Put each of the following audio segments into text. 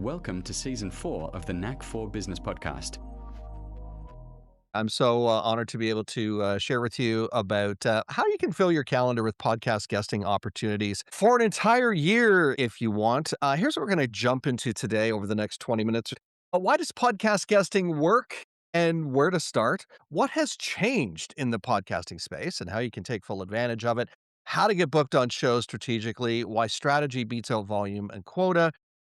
Welcome to Season 4 of the Knack for Business podcast. I'm so honored to be able to share with you about how you can fill your calendar with podcast guesting opportunities for an entire year if you want. Here's what we're going to jump into today over the next 20 minutes. Why does podcast guesting work and where to start? What has changed in the podcasting space and how you can take full advantage of it? How to get booked on shows strategically, why strategy beats out volume and quota,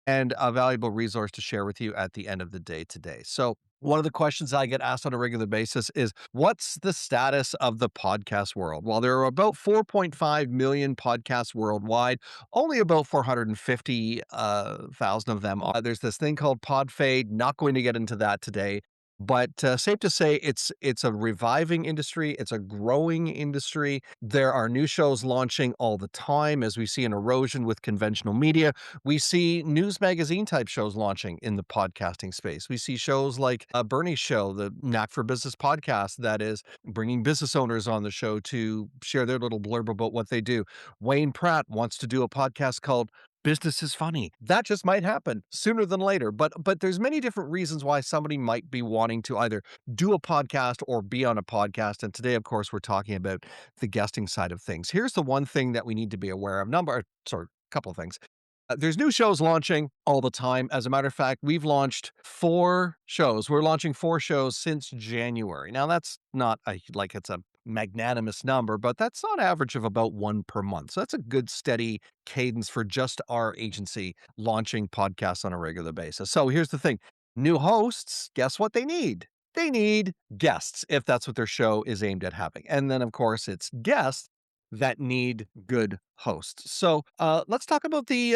and a valuable resource to share with you at the end of the day today. So, one of the questions I get asked on a regular basis is what's the status of the podcast world? Well, there are about 4.5 million podcasts worldwide. Only about 450,000 of them are. There's this thing called pod fade. Not going to get into that today. But safe to say, it's a reviving industry. It's a growing industry. There are new shows launching all the time, as we see an erosion with conventional media. We see news magazine type shows launching in the podcasting space. We see shows like Bernie's show, the Knack for Business podcast, that is bringing business owners on the show to share their little blurb about what they do. Wayne Pratt wants to do a podcast called Business is Funny. That just might happen sooner than later. But there's many different reasons why somebody might be wanting to either do a podcast or be on a podcast. And today, of course, we're talking about the guesting side of things. Here's the one thing that we need to be aware of. Couple of things. There's new shows launching all the time. As a matter of fact, we've launched 4 shows. We're launching 4 shows since January. Now, that's not like it's a magnanimous number, but that's on average of about 1 per month. So that's a good steady cadence for just our agency launching podcasts on a regular basis. So here's the thing. New hosts, guess what they need? They need guests if that's what their show is aimed at having. And then, of course, it's guests that need good hosts. So let's talk about the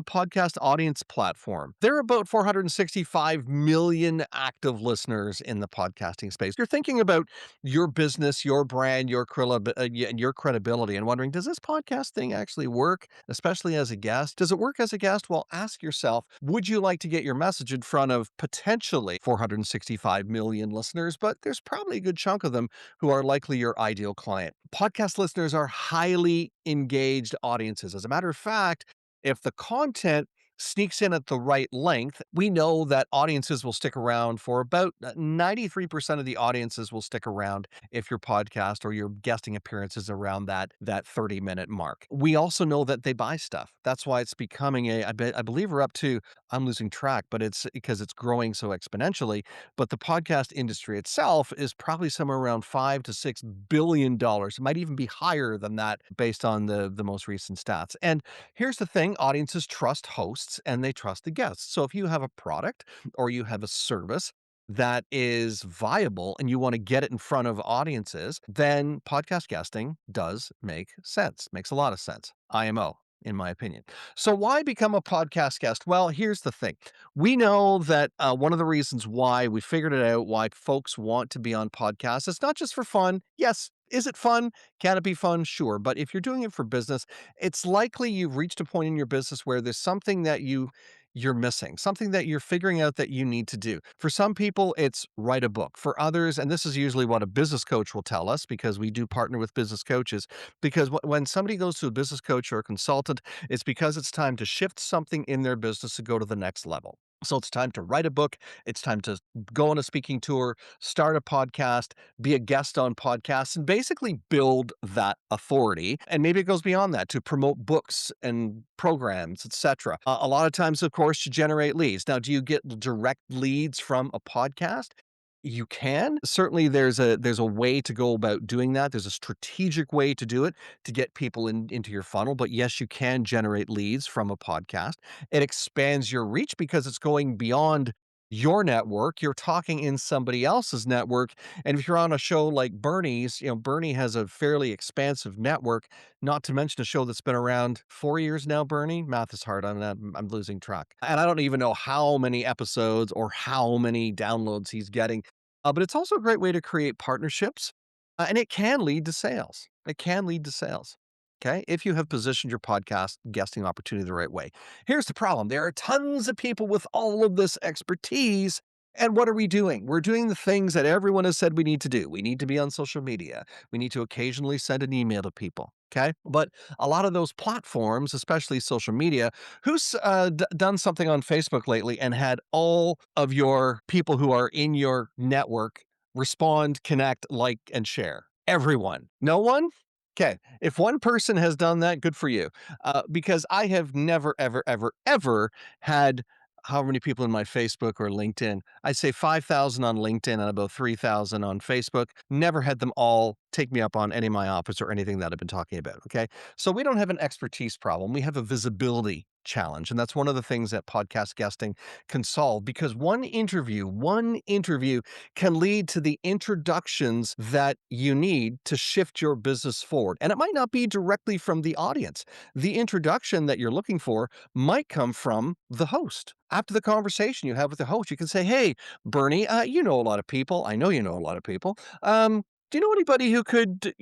podcast audience platform. There are about 465 million active listeners in the podcasting space. You're thinking about your business, your brand, your credibility, and wondering, does this podcast thing actually work, especially as a guest? Does it work as a guest? Well, ask yourself, would you like to get your message in front of potentially 465 million listeners? But there's probably a good chunk of them who are likely your ideal client. Podcast listeners are highly engaged audiences. As a matter of fact, if the content sneaks in at the right length, we know that audiences will stick around for about 93% of the audiences will stick around if your podcast or your guesting appearance is around that 30-minute mark. We also know that they buy stuff. That's why it's becoming I believe we're up to, I'm losing track, but it's because it's growing so exponentially. But the podcast industry itself is probably somewhere around $5 to $6 billion. It might even be higher than that based on the most recent stats. And here's the thing, audiences trust hosts and they trust the guests. So if you have a product or you have a service that is viable and you want to get it in front of audiences, then podcast guesting does make sense. Makes a lot of sense. IMO, in my opinion. So why become a podcast guest? Well, here's the thing. We know that one of the reasons why we figured it out, why folks want to be on podcasts, it's not just for fun. Yes. Is it fun? Can it be fun? Sure. But if you're doing it for business, it's likely you've reached a point in your business where there's something that you're missing, something that you're figuring out that you need to do. For some people, it's write a book. For others, and this is usually what a business coach will tell us because we do partner with business coaches, because when somebody goes to a business coach or a consultant, it's because it's time to shift something in their business to go to the next level. So it's time to write a book. It's time to go on a speaking tour, start a podcast, be a guest on podcasts, and basically build that authority. And maybe it goes beyond that to promote books and programs, etc. A lot of times, of course, to generate leads. Now, do you get direct leads from a podcast? You can. Certainly there's a way to go about doing that. There's a strategic way to do it to get people into your funnel. But yes, you can generate leads from a podcast. It expands your reach because it's going beyond your network. You're talking in somebody else's network. And if you're on a show like Bernie's, Bernie has a fairly expansive network, not to mention a show that's been around 4 years now, Bernie. Math is hard on that. I'm losing track. And I don't even know how many episodes or how many downloads he's getting. But it's also a great way to create partnerships, and it can lead to sales. It can lead to sales. Okay. If you have positioned your podcast guesting opportunity the right way. Here's the problem. There are tons of people with all of this expertise, And what are we doing? We're doing the things that everyone has said we need to do. We need to be on social media. We need to occasionally send an email to people. Okay. But a lot of those platforms, especially social media, who's done something on Facebook lately and had all of your people who are in your network respond, connect, like, and share? Everyone. No one? Okay. If one person has done that, good for you. Because I have never, ever, ever, ever had how many people in my Facebook or LinkedIn? I'd say 5,000 on LinkedIn and about 3,000 on Facebook. Never had them all take me up on any of my offers or anything that I've been talking about. Okay. So we don't have an expertise problem. We have a visibility challenge. And that's one of the things that podcast guesting can solve because one interview can lead to the introductions that you need to shift your business forward. And it might not be directly from the audience. The introduction that you're looking for might come from the host. After the conversation you have with the host, you can say, "Hey, Bernie, you know a lot of people. I know you know a lot of people. Do you know anybody who could,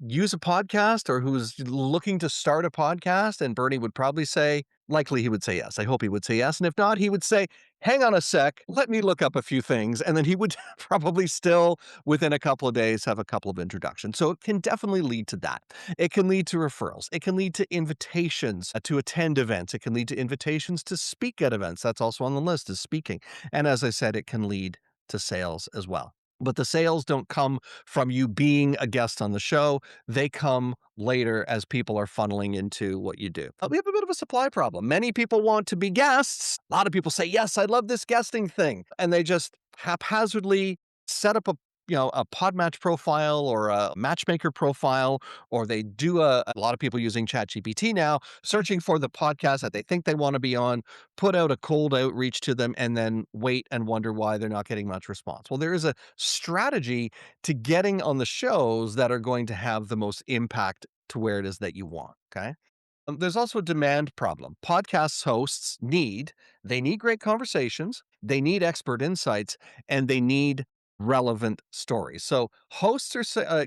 use a podcast or who's looking to start a podcast?" And Bernie would probably say, likely he would say yes. I hope he would say yes. And if not, he would say, "Hang on a sec, let me look up a few things." And then he would probably still, within a couple of days, have a couple of introductions. So it can definitely lead to that. It can lead to referrals. It can lead to invitations to attend events. It can lead to invitations to speak at events. That's also on the list is speaking. And as I said, it can lead to sales as well. But the sales don't come from you being a guest on the show. They come later as people are funneling into what you do. We have a bit of a supply problem. Many people want to be guests. A lot of people say, "Yes, I love this guesting thing." And they just haphazardly set up a Podmatch profile or a matchmaker profile, or they do a lot of people using ChatGPT now, searching for the podcast that they think they want to be on, put out a cold outreach to them, and then wait and wonder why they're not getting much response. Well, there is a strategy to getting on the shows that are going to have the most impact to where it is that you want. Okay. There's also a demand problem. Podcast hosts they need great conversations, they need expert insights, and they need relevant stories. So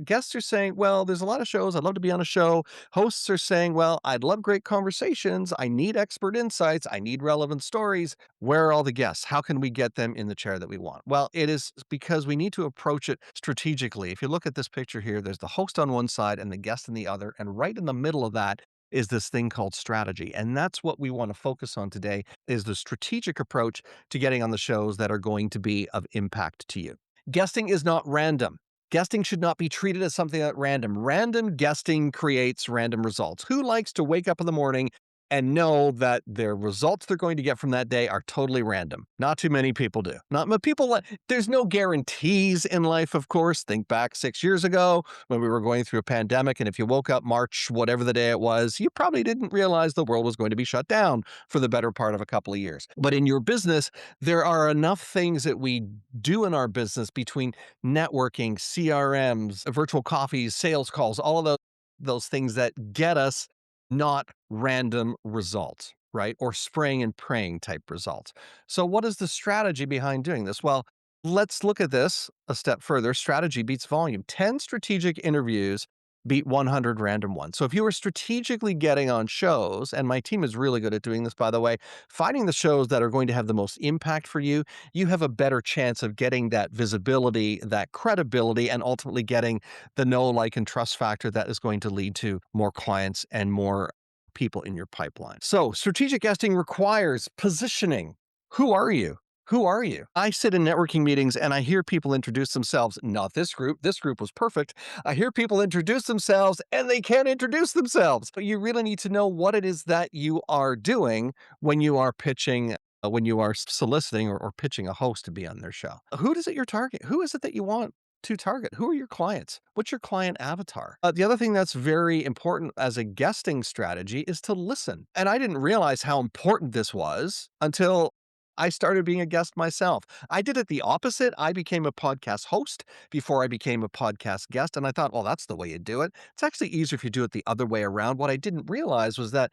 guests are saying, "Well, there's a lot of shows. I'd love to be on a show." Hosts are saying, "Well, I'd love great conversations. I need expert insights. I need relevant stories. Where are all the guests? How can we get them in the chair that we want?" Well, it is because we need to approach it strategically. If you look at this picture here, there's the host on one side and the guest on the other. And right in the middle of that is this thing called strategy. And that's what we want to focus on today is the strategic approach to getting on the shows that are going to be of impact to you. Guesting is not random. Guesting should not be treated as something at random. Random guesting creates random results. Who likes to wake up in the morning and know that their results they're going to get from that day are totally random? Not too many people do. Not many people. There's no guarantees in life, of course. Think back 6 years ago when we were going through a pandemic, and if you woke up March, whatever the day it was, you probably didn't realize the world was going to be shut down for the better part of a couple of years. But in your business, there are enough things that we do in our business between networking, CRMs, virtual coffees, sales calls, all of those things that get us not random results, right? Or spraying and praying type results. So, what is the strategy behind doing this? Well, let's look at this a step further. Strategy beats volume. 10 strategic interviews beat 100 random ones. So, if you are strategically getting on shows, and my team is really good at doing this, by the way, finding the shows that are going to have the most impact for you, you have a better chance of getting that visibility, that credibility, and ultimately getting the know, like, and trust factor that is going to lead to more clients and more people in your pipeline. So, strategic guesting requires positioning. Who are you? Who are you? I sit in networking meetings and I hear people introduce themselves. Not this group. This group was perfect. I hear people introduce themselves and they can't introduce themselves. But you really need to know what it is that you are doing when you are pitching, when you are soliciting or pitching a host to be on their show. Who is it your target? Who is it that you want to target? Who are your clients? What's your client avatar? The other thing that's very important as a guesting strategy is to listen. And I didn't realize how important this was until I started being a guest myself. I did it the opposite. I became a podcast host before I became a podcast guest. And I thought, well, that's the way you do it. It's actually easier if you do it the other way around. What I didn't realize was that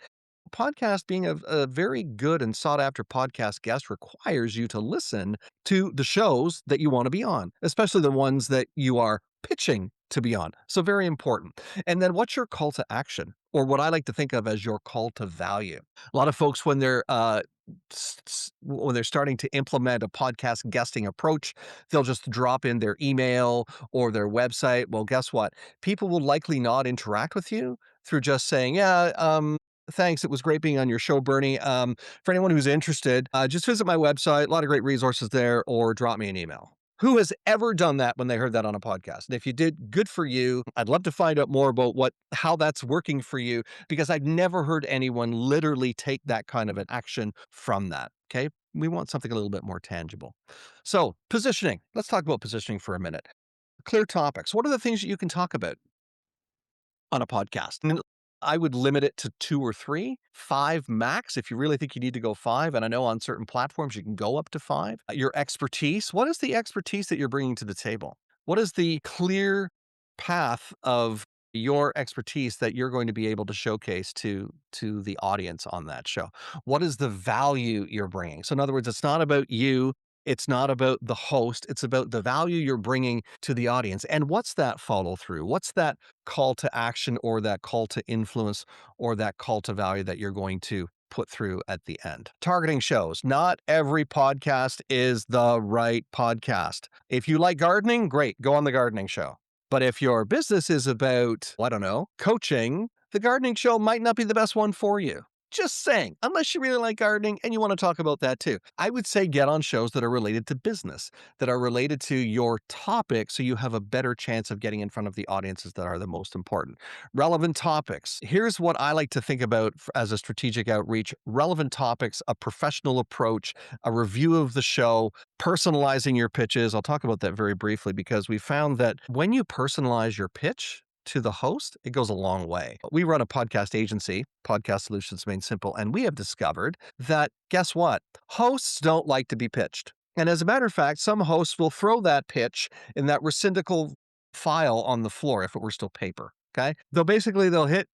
podcast being a very good and sought after podcast guest requires you to listen to the shows that you want to be on, especially the ones that you are pitching to be on. So very important. And then what's your call to action? or what I like to think of as your call to value. A lot of folks, when they're when they're starting to implement a podcast guesting approach, they'll just drop in their email or their website. Well, guess what? People will likely not interact with you through just saying, "Yeah, thanks. It was great being on your show, Bernie. For anyone who's interested, just visit my website. A lot of great resources there, or drop me an email." Who has ever done that when they heard that on a podcast? And if you did, good for you. I'd love to find out more about how that's working for you, because I've never heard anyone literally take that kind of an action from that. Okay. We want something a little bit more tangible. So, positioning. Let's talk about positioning for a minute. Clear topics. What are the things that you can talk about on a podcast? And I would limit it to 2 or 3, 5 max if you really think you need to go 5, and I know on certain platforms you can go up to 5. Your expertise, what is the expertise that you're bringing to the table? What is the clear path of your expertise that you're going to be able to showcase to the audience on that show? What is the value you're bringing? So in other words, it's not about you, it's not about the host, it's about the value you're bringing to the audience. And what's that follow through? What's that call to action, or that call to influence, or that call to value that you're going to put through at the end? Targeting shows. Not every podcast is the right podcast. If you like gardening, great, go on the gardening show. But if your business is about, I don't know, coaching, the gardening show might not be the best one for you. Just saying, unless you really like gardening and you want to talk about that too. I would say get on shows that are related to business, that are related to your topic, so you have a better chance of getting in front of the audiences that are the most important. Relevant topics. Here's what I like to think about as a strategic outreach: relevant topics, a professional approach, a review of the show, personalizing your pitches. I'll talk about that very briefly, because we found that when you personalize your pitch to the host, it goes a long way. We run a podcast agency, Podcast Solutions Made Simple, and we have discovered that, guess what? Hosts don't like to be pitched. And as a matter of fact, some hosts will throw that pitch in that recyclable file on the floor if it were still paper. Okay. They'll hit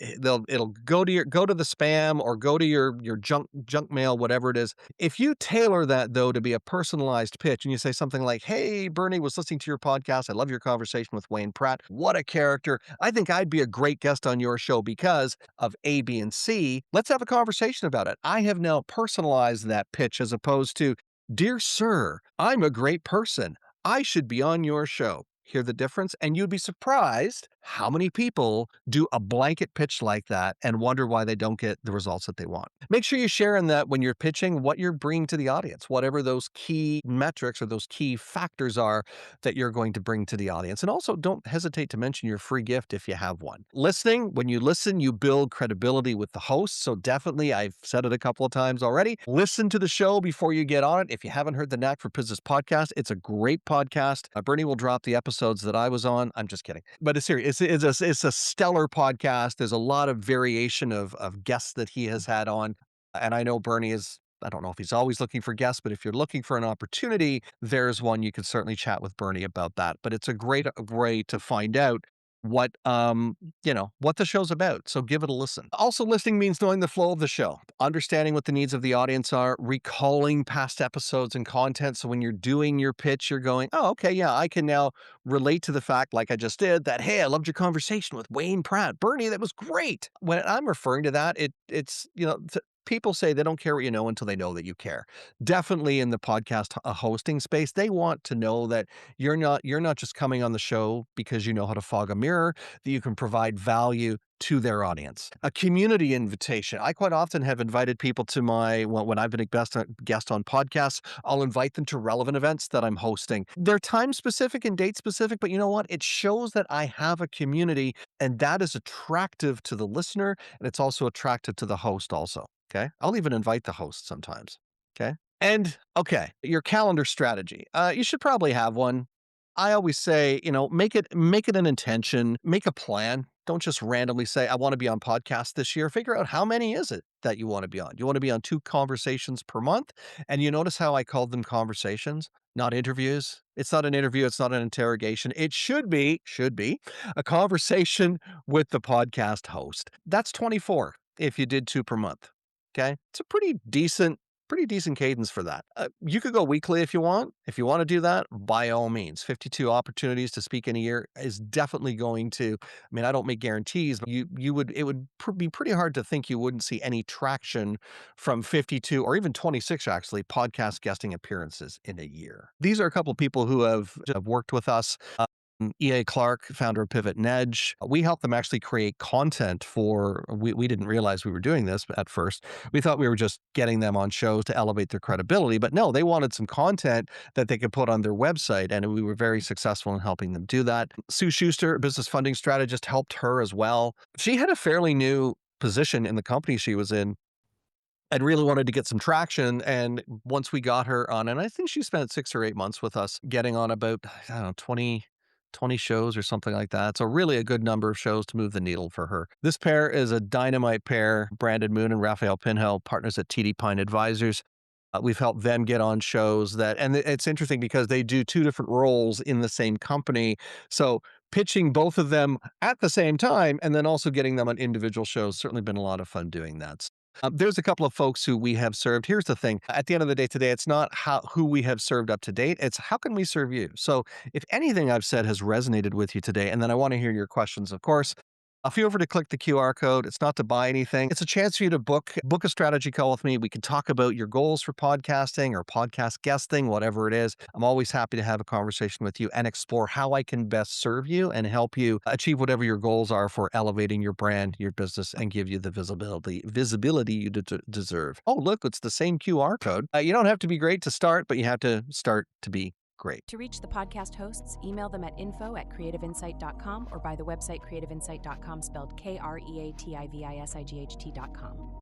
it'll go to the spam, or go to your junk mail, whatever it is. If you tailor that, though, to be a personalized pitch, and you say something like, "Hey, Bernie, was listening to your podcast. I love your conversation with Wayne Pratt. What a character. I think I'd be a great guest on your show because of A, B, and C. Let's have a conversation about it." I have now personalized that pitch, as opposed to, "Dear sir, I'm a great person. I should be on your show." Hear the difference? And you'd be surprised how many people do a blanket pitch like that and wonder why they don't get the results that they want. Make sure you share in that when you're pitching what you're bringing to the audience, whatever those key metrics or those key factors are that you're going to bring to the audience. And also, don't hesitate to mention your free gift if you have one. Listening, when you listen, you build credibility with the host. So definitely, I've said it a couple of times already, listen to the show before you get on it. If you haven't heard the Knack for Business podcast, it's a great podcast. Bernie will drop the episodes that I was on. I'm just kidding. But it's serious. It's a stellar podcast. There's a lot of variation of guests that he has had on. And I know Bernie is, I don't know if he's always looking for guests, but if you're looking for an opportunity, there's one. You could certainly chat with Bernie about that. But it's a great way to find out what the show's about. So give it a listen. Also, listening means knowing the flow of the show, understanding what the needs of the audience are, recalling past episodes and content. So when you're doing your pitch, you're going, "Oh, okay, yeah, I can now relate to the fact, like I just did, that, hey, I loved your conversation with Wayne Pratt. Bernie, that was great." When I'm referring to that, people say they don't care what you know until they know that you care. Definitely in the podcast hosting space, they want to know that you're not just coming on the show because you know how to fog a mirror, that you can provide value to their audience. A community invitation. I quite often have invited people to when I've been a guest on podcasts, I'll invite them to relevant events that I'm hosting. They're time specific and date specific, but you know what? It shows that I have a community, and that is attractive to the listener, and it's also attractive to the host also. Okay. I'll even invite the host sometimes. Okay. And okay, your calendar strategy. You should probably have one. I always say, make it an intention, make a plan. Don't just randomly say, "I want to be on podcast this year." Figure out, how many is it that you want to be on? You want to be on 2 conversations per month? And you notice how I called them conversations, not interviews. It's not an interview. It's not an interrogation. It should be a conversation with the podcast host. That's 24 if you did 2 per month. Okay. It's a pretty decent pretty decent cadence for that. You could go weekly if you want. If you want to do that, by all means. 52 opportunities to speak in a year is definitely going to. I mean, I don't make guarantees, but be pretty hard to think you wouldn't see any traction from 52 or even 26 actually podcast guesting appearances in a year. These are a couple of people who have worked with us. E.A. Clark, founder of Pivot and Edge. We helped them actually create content we didn't realize we were doing this at first. We thought we were just getting them on shows to elevate their credibility, but no, they wanted some content that they could put on their website, and we were very successful in helping them do that. Sue Schuster, a business funding strategist, helped her as well. She had a fairly new position in the company she was in and really wanted to get some traction. And once we got her on, and I think she spent 6 or 8 months with us getting on about, I don't know, 20 shows or something like that. So really a good number of shows to move the needle for her. This pair is a dynamite pair. Brandon Moon and Raphael Pinhel, partners at TD Pine Advisors. We've helped them get on shows and it's interesting because they do two different roles in the same company. So pitching both of them at the same time and then also getting them on individual shows, certainly been a lot of fun doing that. There's a couple of folks who we have served. Here's the thing. At the end of the day today, it's not who we have served up to date. It's how can we serve you? So if anything I've said has resonated with you today, and then I want to hear your questions, of course, feel free to click the QR code. It's not to buy anything. It's a chance for you to book a strategy call with me. We can talk about your goals for podcasting or podcast guesting, whatever it is. I'm always happy to have a conversation with you and explore how I can best serve you and help you achieve whatever your goals are for elevating your brand, your business, and give you the visibility you deserve. Oh, look, it's the same QR code. You don't have to be great to start, but you have to start to be great. To reach the podcast hosts, email them at info@creativeinsight.com or by the website creativeinsight.com, spelled KREATIVISIGHT.com.